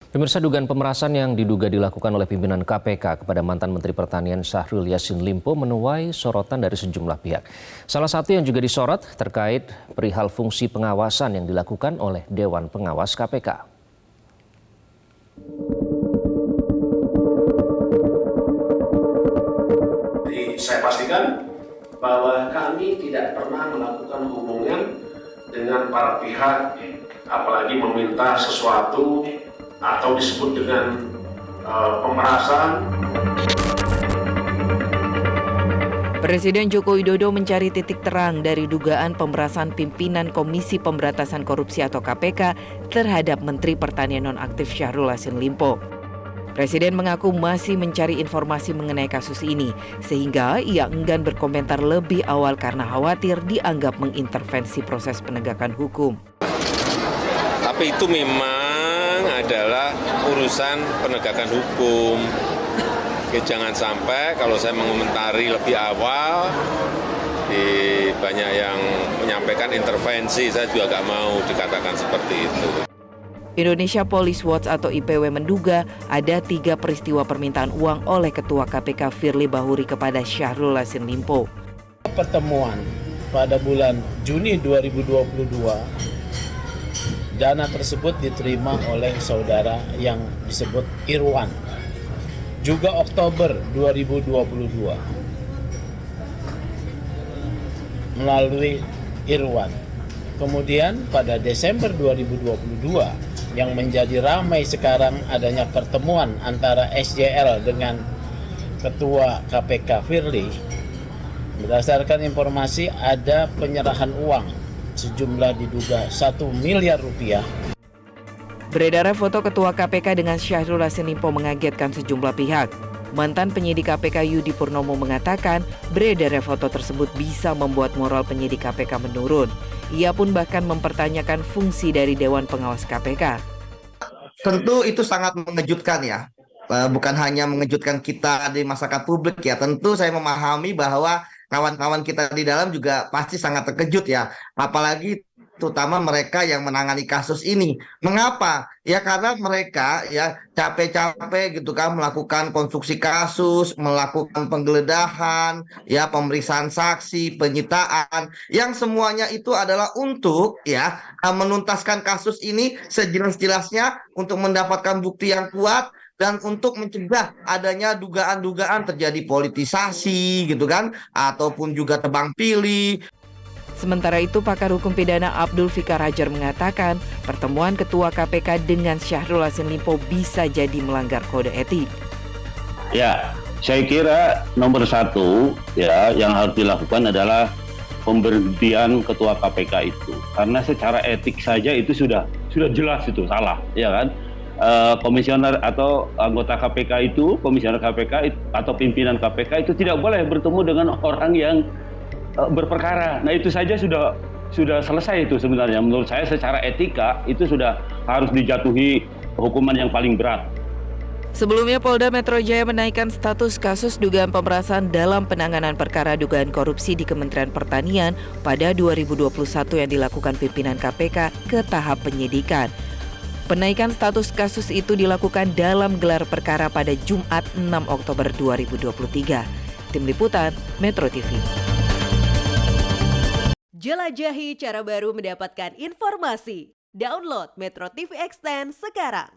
Pemirsa, dugaan pemerasan yang diduga dilakukan oleh pimpinan KPK kepada mantan Menteri Pertanian Syahrul Yassin Limpo menuai sorotan dari sejumlah pihak. Salah satu yang juga disorot terkait perihal fungsi pengawasan yang dilakukan oleh Dewan Pengawas KPK. Jadi saya pastikan bahwa kami tidak pernah melakukan hubungan dengan para pihak, apalagi meminta sesuatu atau disebut dengan pemerasan. Presiden Joko Widodo mencari titik terang dari dugaan pemerasan pimpinan Komisi Pemberantasan Korupsi atau KPK terhadap Menteri Pertanian nonaktif Syahrul Yassin Limpo. Presiden mengaku masih mencari informasi mengenai kasus ini, sehingga ia enggan berkomentar lebih awal karena khawatir dianggap mengintervensi proses penegakan hukum. Tapi itu memang adalah urusan penegakan hukum. Oke, jangan sampai kalau saya mengomentari lebih awal, banyak yang menyampaikan intervensi, saya juga nggak mau dikatakan seperti itu. Indonesia Police Watch atau IPW menduga ada 3 peristiwa permintaan uang oleh Ketua KPK Firly Bahuri kepada Syahrul Yassin Limpo. Pertemuan pada bulan Juni 2022, dana tersebut diterima oleh saudara yang disebut Irwan. Juga Oktober 2022 melalui Irwan. Kemudian pada Desember 2022 yang menjadi ramai sekarang adanya pertemuan antara SJL dengan Ketua KPK Firly. Berdasarkan informasi ada penyerahan uang sejumlah diduga 1 miliar rupiah. Beredarnya foto Ketua KPK dengan Syahrul Yassin Limpo mengagetkan sejumlah pihak. Mantan penyidik KPK Yudi Purnomo mengatakan beredarnya foto tersebut bisa membuat moral penyidik KPK menurun. Ia pun bahkan mempertanyakan fungsi dari Dewan Pengawas KPK. Tentu itu sangat mengejutkan ya. Bukan hanya mengejutkan kita di masyarakat publik ya. Tentu saya memahami bahwa kawan-kawan kita di dalam juga pasti sangat terkejut ya. Apalagi terutama mereka yang menangani kasus ini. Mengapa? Ya karena mereka ya capek-capek gitu kan melakukan konstruksi kasus, melakukan penggeledahan, ya pemeriksaan saksi, penyitaan, yang semuanya itu adalah untuk ya menuntaskan kasus ini sejelas-jelasnya untuk mendapatkan bukti yang kuat dan untuk mencegah adanya dugaan-dugaan terjadi politisasi gitu kan, ataupun juga tebang pilih. Sementara itu, pakar hukum pidana Abdul Fikar Hajar mengatakan pertemuan Ketua KPK dengan Syahrul Yassin Limpo bisa jadi melanggar kode etik. Ya, saya kira nomor 1 ya yang harus dilakukan adalah pemberhentian Ketua KPK itu, karena secara etik saja itu sudah jelas itu salah, ya kan? Komisioner atau anggota KPK itu, komisioner KPK atau pimpinan KPK itu tidak boleh bertemu dengan orang yang berperkara. Nah itu saja sudah selesai itu sebenarnya. Menurut saya secara etika itu sudah harus dijatuhi hukuman yang paling berat. Sebelumnya Polda Metro Jaya menaikkan status kasus dugaan pemerasan dalam penanganan perkara dugaan korupsi di Kementerian Pertanian pada 2021 yang dilakukan pimpinan KPK ke tahap penyidikan. Penaikan status kasus itu dilakukan dalam gelar perkara pada Jumat 6 Oktober 2023. Tim Liputan Metro TV. Jelajahi cara baru mendapatkan informasi. Download Metro TV Extend sekarang.